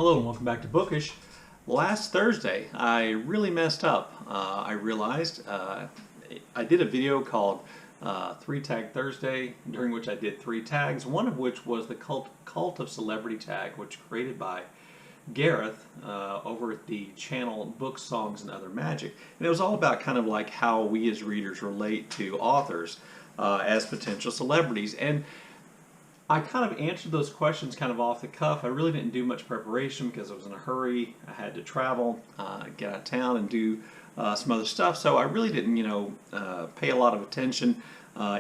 Hello and welcome back to Bookish. Last Thursday, I really messed up. I realized I did a video called 3 Tag Thursday, during which I did 3 tags, one of which was the Cult of Celebrity tag, which was created by Gareth over at the channel Books, Songs, and Other Magic. And it was all about kind of like how we as readers relate to authors as potential celebrities. And I kind of answered those questions kind of off the cuff. I really didn't do much preparation because I was in a hurry. I had to travel, get out of town, and do some other stuff. So I really didn't, pay a lot of attention.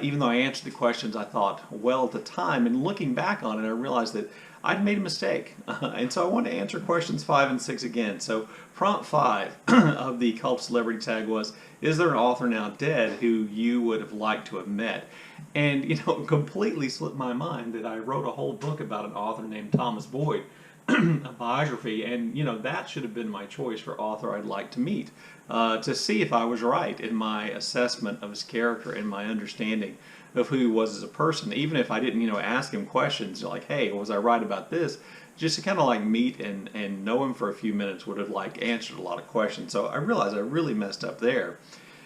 Even though I answered the questions, I thought well at the time. And looking back on it, I realized that I'd made a mistake. And so I wanted to answer questions 5 and 6 again. So prompt 5 of the Cult Celebrity tag was, is there an author now dead who you would have liked to have met? And, it completely slipped my mind that I wrote a whole book about an author named Thomas Boyd, a biography, and, that should have been my choice for author I'd like to meet, to see if I was right in my assessment of his character and my understanding of who he was as a person. Even if I didn't, ask him questions like, hey, was I right about this? Just to kind of like meet and know him for a few minutes would have like answered a lot of questions. So I realized I really messed up there.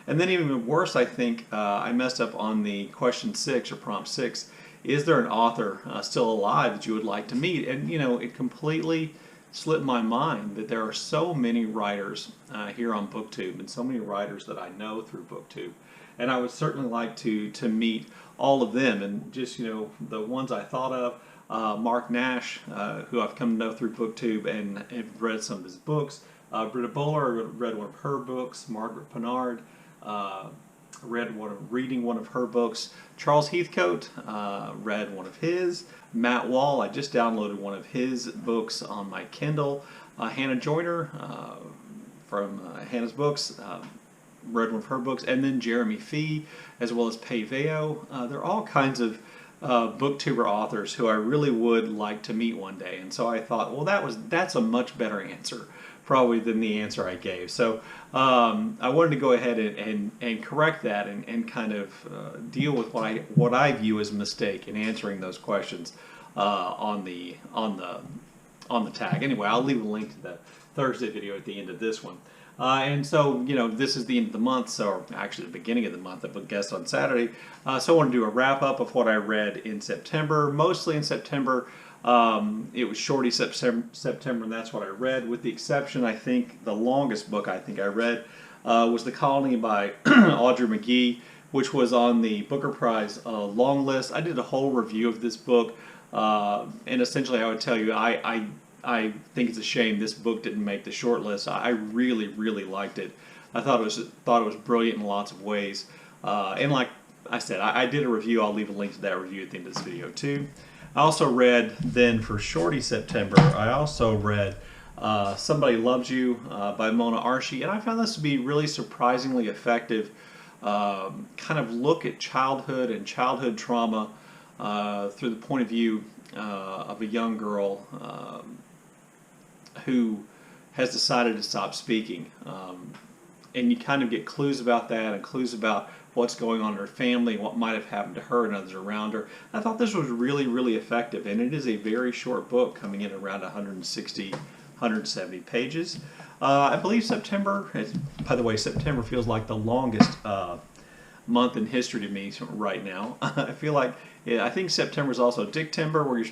And then even worse, I think I messed up on the question 6 or prompt 6. Is there an author still alive that you would like to meet? And it completely slipped my mind that there are so many writers here on BookTube and so many writers that I know through BookTube. And I would certainly like to meet all of them. And just, the ones I thought of, Mark Nash, who I've come to know through BookTube and have read some of his books. Britta Bowler, read one of her books. Margaret Pinard, reading one of her books. Charles Heathcote, read one of his. Matt Wall, I just downloaded one of his books on my Kindle. Hannah Joyner, from Hannah's Books, read one of her books. And then Jeremy Fee, as well as Pei Veo. There are all kinds of booktuber authors who I really would like to meet one day. And so I thought, well, that's a much better answer probably than the answer I gave. So I wanted to go ahead and correct that and kind of deal with what I view as a mistake in answering those questions on the tag. Anyway, I'll leave a link to the Thursday video at the end of this one. And so, this is the end of the month, so actually the beginning of the month. I have a guest on Saturday. So I want to do a wrap-up of what I read in September. Mostly in September, it was shorty September, and that's what I read, with the exception, I think, the longest book I think I read was The Colony by Audrey Mcgee, which was on the Booker Prize long list. I did a whole review of this book, and essentially I would tell you, I think it's a shame this book didn't make the short list. I really, really liked it. I thought it was brilliant in lots of ways. And like I said, I did a review. I'll leave a link to that review at the end of this video too. I also read, then for shorty September, I also read Somebody Loves You by Mona Arshi. And I found this to be really surprisingly effective. Kind of look at childhood and childhood trauma through the point of view of a young girl who has decided to stop speaking. And you kind of get clues about that and clues about what's going on in her family, what might have happened to her and others around her. I thought this was really, really effective, and it is a very short book, coming in around 160, 170 pages. I believe September, by the way, September feels like the longest month in history to me right now. I feel like, I think September is also Dictember, where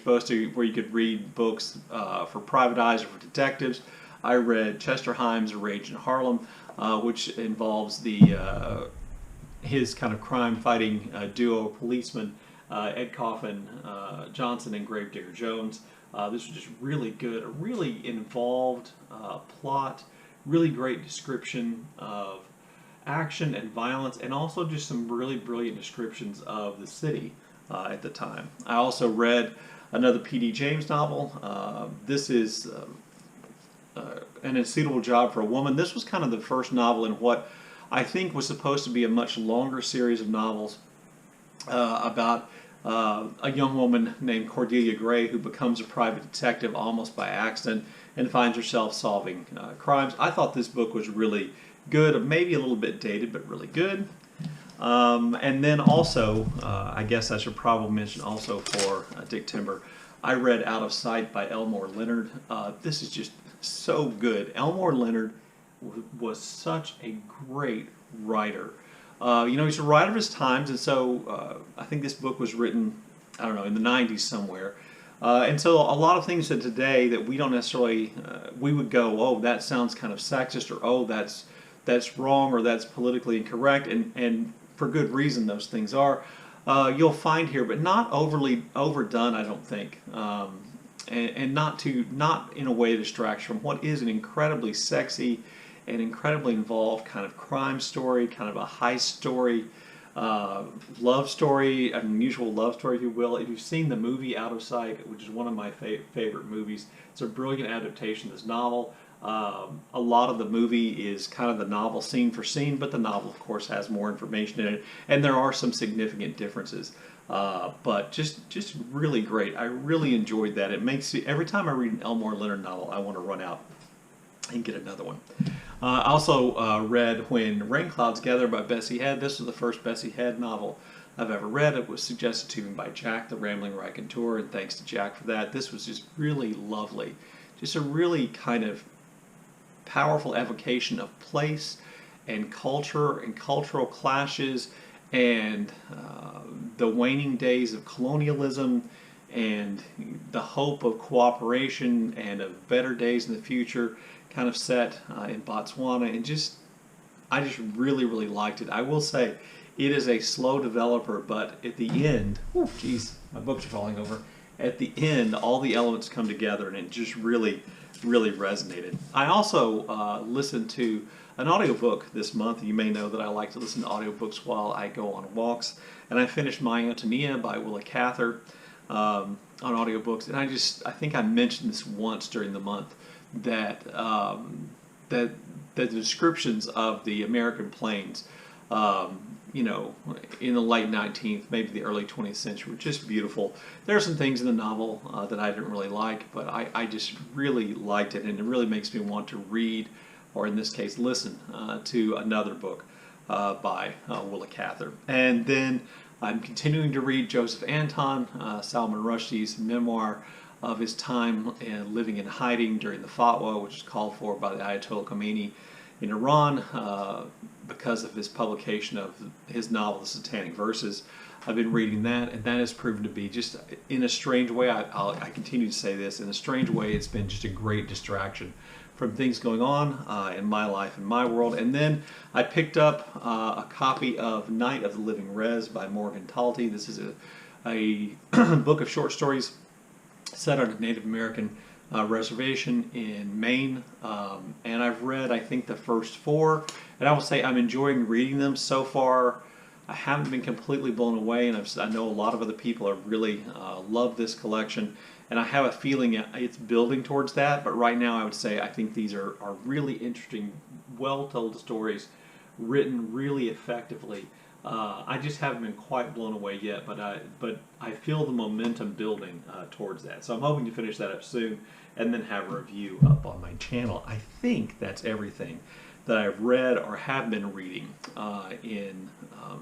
where you could read books for private eyes or for detectives. I read Chester Himes' Rage in Harlem, which involves his kind of crime-fighting duo policemen, Ed Coffin Johnson and Gravedigger Jones. This was just really good, a really involved plot, really great description of action and violence, and also just some really brilliant descriptions of the city at the time. I also read another P.D. James novel. This is An Unsuitable Job for a Woman. This was kind of the first novel in what I think was supposed to be a much longer series of novels about a young woman named Cordelia Gray who becomes a private detective almost by accident and finds herself solving crimes. I thought this book was really good, maybe a little bit dated, but really good. And then also, I guess I should probably mention also for Dictember, I read Out of Sight by Elmore Leonard. This is just so good. Elmore Leonard was such a great writer. He's a writer of his times, and so I think this book was written, I don't know, in the 90s somewhere. And so a lot of things that today that we don't necessarily, we would go, oh, that sounds kind of sexist, or oh, that's wrong, or that's politically incorrect, and for good reason those things are. You'll find here, but not overly overdone, I don't think, and not in a way that distracts from what is an incredibly sexy and incredibly involved kind of crime story, kind of a heist story, love story, an unusual love story, if you will. If you've seen the movie Out of Sight, which is one of my favorite movies, it's a brilliant adaptation of this novel. A lot of the movie is kind of the novel scene for scene, but the novel, of course, has more information in it, and there are some significant differences. But just really great. I really enjoyed that. It makes me, every time I read an Elmore Leonard novel, I want to run out and get another one. I also read When Rain Clouds Gather by Bessie Head. This was the first Bessie Head novel I've ever read. It was suggested to me by Jack, the Rambling Raconteur, and thanks to Jack for that. This was just really lovely. Just a really kind of powerful evocation of place and culture and cultural clashes and the waning days of colonialism and the hope of cooperation and of better days in the future, kind of set in Botswana. And I just really, really liked it. I will say it is a slow developer, but at the end, geez, my books are falling over. At the end, all the elements come together, and it just really, really resonated. I also listened to an audiobook this month. You may know that I like to listen to audiobooks while I go on walks, and I finished My Antonia by Willa Cather on audiobooks. And I think I mentioned this once during the month, that that the descriptions of the American plains, in the late 19th, maybe the early 20th century, were just beautiful. There are some things in the novel that I didn't really like, but I just really liked it, and it really makes me want to read, or in this case, listen to another book by Willa Cather. And then I'm continuing to read Joseph Anton, Salman Rushdie's memoir of his time living in hiding during the fatwa, which is called for by the Ayatollah Khomeini in Iran because of his publication of his novel, The Satanic Verses. I've been reading that, and that has proven to be just, in a strange way, I continue to say this, in a strange way, it's been just a great distraction from things going on in my life and my world. And then I picked up a copy of Night of the Living Rez by Morgan Talty. This is a book of short stories set on a Native American reservation in Maine, and I've read, I think, the first 4, and I will say I'm enjoying reading them so far. I haven't been completely blown away, and I know a lot of other people have really loved this collection, and I have a feeling it's building towards that. But right now I would say I think these are really interesting, well-told stories, written really effectively. I just haven't been quite blown away yet, but I feel the momentum building towards that. So I'm hoping to finish that up soon and then have a review up on my channel. I think that's everything that I've read or have been reading in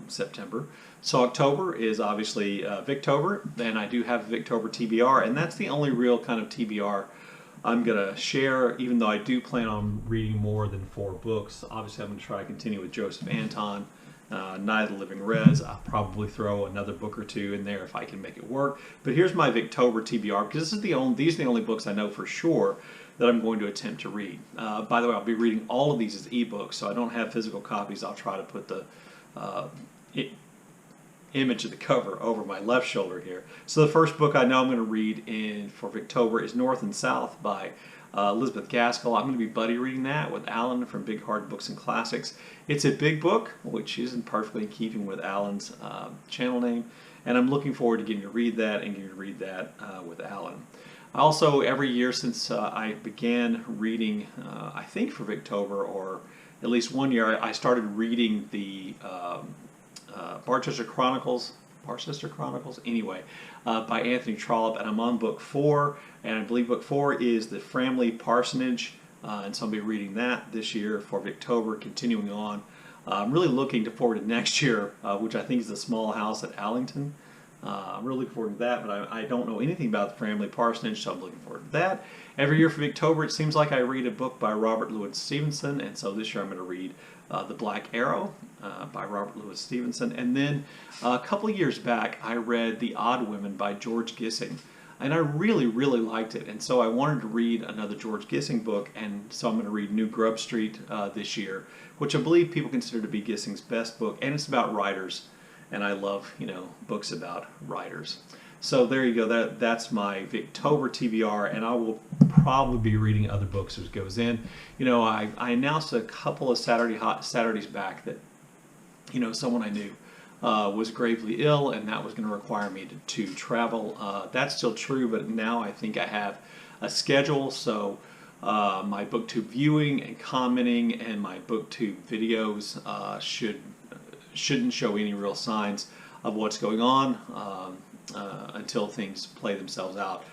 September. So October is obviously Victober, and I do have Victober Tbr, and that's the only real kind of TBR I'm going to share, even though I do plan on reading more than 4 books. Obviously, I'm going to try to continue with Joseph Anton, Night of the Living Rez. I'll probably throw another book or 2 in there if I can make it work. But here's my Victober Tbr, because these are the only books I know for sure that I'm going to attempt to read. By the way, I'll be reading all of these as ebooks, so I don't have physical copies. I'll try to put the image of the cover over my left shoulder here. So the first book I know I'm going to read for Victober is North and South by Elizabeth Gaskell. I'm going to be buddy reading that with Alan from Big Hard Books and Classics. It's a big book, which isn't perfectly in keeping with Alan's channel name, and I'm looking forward to getting to read that and getting to read that with Alan. Also, every year since I began reading, I think for Victober, or at least one year, I started reading the Barchester Chronicles, anyway, by Anthony Trollope, and I'm on book 4, and I believe book 4 is the Framley Parsonage, and so I'll be reading that this year for Victober, continuing on. I'm really looking forward to next year, which I think is the Small House at Allington. I'm really looking forward to that, but I don't know anything about the Framley parsonage, so I'm looking forward to that. Every year for Victober, it seems like I read a book by Robert Louis Stevenson, and so this year I'm going to read The Black Arrow by Robert Louis Stevenson. And then a couple of years back, I read The Odd Women by George Gissing. And I really, really liked it. And so I wanted to read another George Gissing book. And so I'm going to read New Grub Street this year, which I believe people consider to be Gissing's best book. And it's about writers. And I love, books about writers. So there you go. That's my Victober TBR. And I will probably be reading other books as it goes in. I announced a couple of Saturdays back that, someone I knew was gravely ill, and that was going to require me to travel. That's still true, but now I think I have a schedule, so my BookTube viewing and commenting and my BookTube videos shouldn't show any real signs of what's going on until things play themselves out.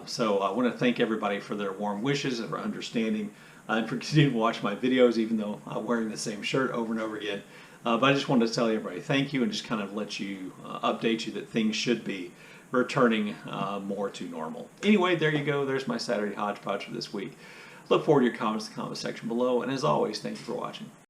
So I want to thank everybody for their warm wishes and for understanding and for continuing to watch my videos, even though I'm wearing the same shirt over and over again. But I just wanted to tell everybody thank you and just kind of let you update you that things should be returning more to normal. Anyway, there you go. There's my Saturday Hodgepodge for this week. Look forward to your comments in the comment section below. And as always, thank you for watching.